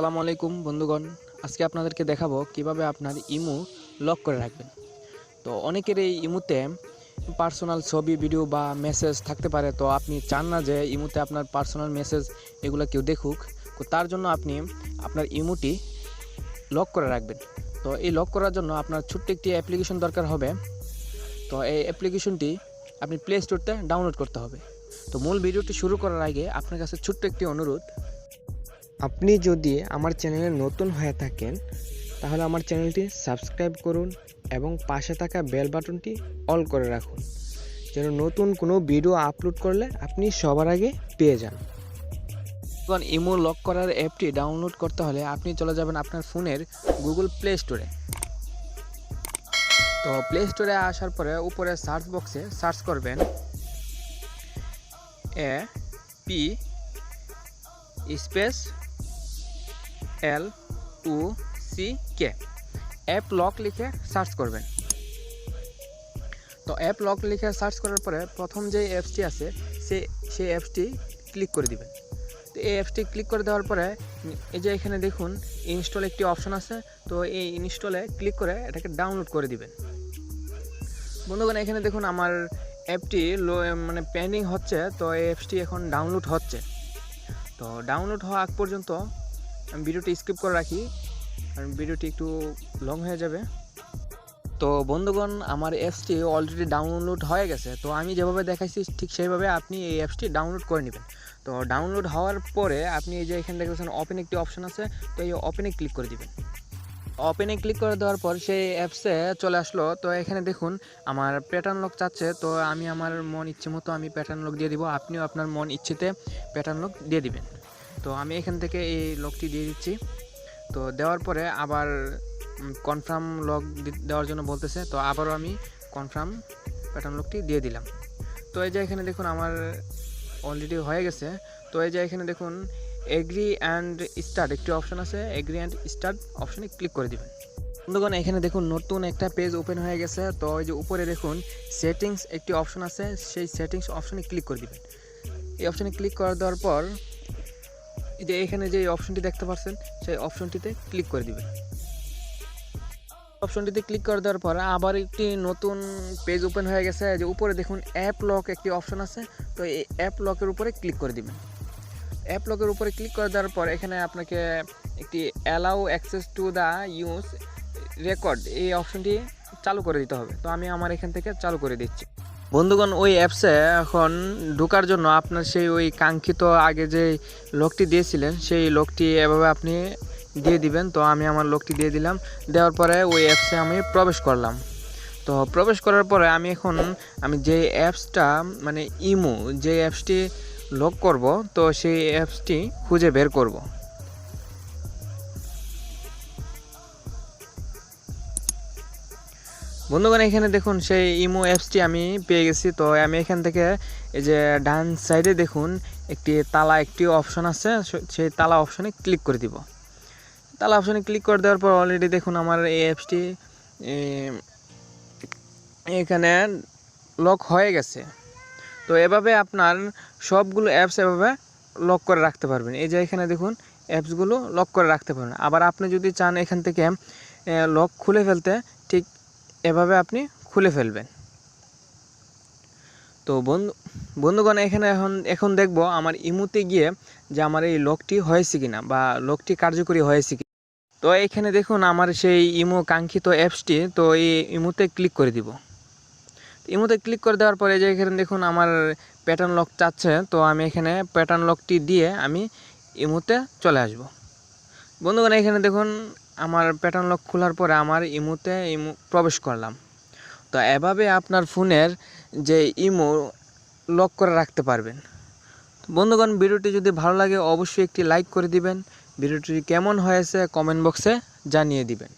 আসসালামু আলাইকুম বন্ধুগণ। আজকে আপনাদেরকে দেখাবো কিভাবে আপনার ইমো লক করে রাখবেন। তো অনেকের এই ইমোতে পার্সোনাল ছবি, ভিডিও বা মেসেজ থাকতে পারে। তো আপনি চান না যে ইমোতে আপনার পার্সোনাল মেসেজ এগুলো কেউ দেখুক। তো তার জন্য আপনি আপনার ইমোটি লক করে রাখবেন। তো এই লক করার জন্য আপনার ছোট্ট একটি অ্যাপ্লিকেশন দরকার হবে। তো এই অ্যাপ্লিকেশনটি আপনি প্লে স্টোরতে ডাউনলোড করতে হবে। তো মূল ভিডিওটি শুরু করার আগে আপনার কাছে ছোট্ট একটি অনুরোধ, আপনি যদি আমার চ্যানেলে নতুন হয়ে থাকেন তাহলে আমার চ্যানেলটি সাবস্ক্রাইব করুন এবং পাশে থাকা বেল বাটনটি অল করে রাখুন, যেন নতুন কোনো ভিডিও আপলোড করলে আপনি সবার আগে পেয়ে যান। এখন ইমো লক করার অ্যাপটি ডাউনলোড করতে হলে আপনি চলে যাবেন আপনার ফোনের গুগল প্লে স্টোরে। তো প্লে স্টোরে আসার পরে উপরে সার্চ বক্সে সার্চ করবেন P space LOCK app lock লিখে সার্চ করবেন। তো অ্যাপ লক লিখে সার্চ করার পরে প্রথম যে অ্যাপসটি আছে সেই অ্যাপসটি ক্লিক করে দিবেন। তো এই অ্যাপসটি ক্লিক করে দেওয়ার পরে এই যে এখানে দেখুন ইনস্টল একটি অপশন আছে। তো এই ইনস্টলে ক্লিক করে এটাকে ডাউনলোড করে দিবেন। বন্ধুগণ, এখানে দেখুন আমার অ্যাপটি পেন্ডিং হচ্ছে। তো এই অ্যাপসটি এখন ডাউনলোড হচ্ছে। তো ডাউনলোড হওয়া আগ পর্যন্ত আমি ভিডিওটি স্কিপ করে রাখি, কারণ ভিডিওটি একটু লং হয়ে যাবে। তো বন্ধুগণ, আমার অ্যাপসটি অলরেডি ডাউনলোড হয়ে গেছে। তো আমি যেভাবে দেখাইছি ঠিক সেইভাবে আপনি এই অ্যাপসটি ডাউনলোড করে নেবেন। তো ডাউনলোড হওয়ার পরে আপনি এই যে এখানে দেখতেছেন ওপেন একটি অপশন আছে। তো এই ওপেনে ক্লিক করে দিবেন। ওপেনে ক্লিক করে দেওয়ার পর সেই অ্যাপসে চলে আসলো। তো এখানে দেখুন আমার প্যাটার্ন লক চাচ্ছে। তো আমি আমার মন ইচ্ছে মতো আমি প্যাটার্ন লক দিয়ে দিব। আপনিও আপনার মন ইচ্ছেতে প্যাটার্ন লক দিয়ে দিবেন। তো আমি এখান থেকে এই লকটি দিয়ে দিচ্ছি। তো দেওয়ার পরে আবার কনফার্ম লক দেওয়ার জন্য বলতেছে। তো আবারও আমি কনফার্ম প্যাটার্ন লকটি দিয়ে দিলাম। তো এই যে এখানে দেখুন আমার অলরেডি হয়ে গেছে। তো এই যে এখানে দেখুন এগ্রি অ্যান্ড স্টার্ট একটি অপশন আছে। এগ্রি অ্যান্ড স্টার্ট অপশনে ক্লিক করে দিবেন। বন্ধুগণ, এখানে দেখুন নতুন একটা পেজ ওপেন হয়ে গেছে। তো ওই যে উপরে দেখুন সেটিংস একটি অপশন আছে, সেই সেটিংস অপশনে ক্লিক করে দিবেন। এই অপশনে ক্লিক করে দেওয়ার পর এই যে এখানে যে অপশনটি দেখতে পাচ্ছেন সেই অপশনটিতে ক্লিক করে দিবেন। অপশনটিতে ক্লিক করে দেওয়ার পর আবার একটি নতুন পেজ ওপেন হয়ে গেছে। যে উপরে দেখুন অ্যাপ লক একটি অপশন আছে। তো এই অ্যাপ লকের উপরে ক্লিক করে দিবেন। অ্যাপ লকের উপরে ক্লিক করে দেওয়ার পর এখানে আপনাকে একটি allow access to the use record এই অপশনটি চালু করে দিতে হবে। তো আমি আমার এখান থেকে চালু করে দিচ্ছি। বন্ধুগণ, ওই অ্যাপসে এখন ঢোকার জন্য আপনার সেই ওই কাঙ্ক্ষিত আগে যে লকটি দিয়েছিলেন সেই লকটি এভাবে আপনি দিয়ে দিবেন। তো আমি আমার লকটি দিয়ে দিলাম। দেওয়ার পরে ওই অ্যাপসে আমি প্রবেশ করলাম। তো প্রবেশ করার পরে আমি যে অ্যাপসটা ইমো যে অ্যাপসটি লক করব, তো সেই অ্যাপসটি খুঁজে বের করব। বন্ধুগণ, এখানে দেখুন সেই ইমো অ্যাপসটি আমি পেয়ে গেছি। তো আমি এখান থেকে এই যে ডান সাইডে দেখুন একটি অপশন আছে, সেই তালা অপশনে ক্লিক করে দিব। তালা অপশনে ক্লিক করে দেওয়ার পর অলরেডি দেখুন আমার এই অ্যাপসটি এখানে লক হয়ে গেছে। তো এভাবে আপনার সবগুলো অ্যাপস এভাবে লক করে রাখতে পারবেন। এই যে এখানে দেখুন অ্যাপসগুলো লক করে রাখতে পারবেন। আবার আপনি যদি চান এখান থেকে লক খুলে ফেলতে, ঠিক এভাবে আপনি খুলে ফেলবেন। তো বন্ধুগণ, এখানে এখন দেখব আমার ইমোতে গিয়ে যে আমার এই লকটি হয়েছে কিনা বা লকটি কার্যকরী হয়েছে কি। তো এখানে দেখুন আমার সেই ইমো কাঙ্ক্ষিত অ্যাপসটি, তো এই ইমোতে ক্লিক করে দিব। ইমোতে ক্লিক করে দেওয়ার পরে যে এখানে দেখুন আমার প্যাটার্ন লক চাচ্ছে। তো আমি এখানে প্যাটার্ন লকটি দিয়ে আমি ইমোতে চলে আসব। বন্ধুগণ, এখানে দেখুন আমার প্যাটার্ন লক খোলার পরে আমার ইমোতে প্রবেশ করলাম। তো এভাবে আপনার ফোনের যে ইমো লক করে রাখতে পারবেন। বন্ধুগণ, ভিডিওটি যদি ভালো লাগে অবশ্যই একটি লাইক করে দিবেন। ভিডিওটি কেমন হয়েছে কমেন্ট বক্সে জানিয়ে দিবেন।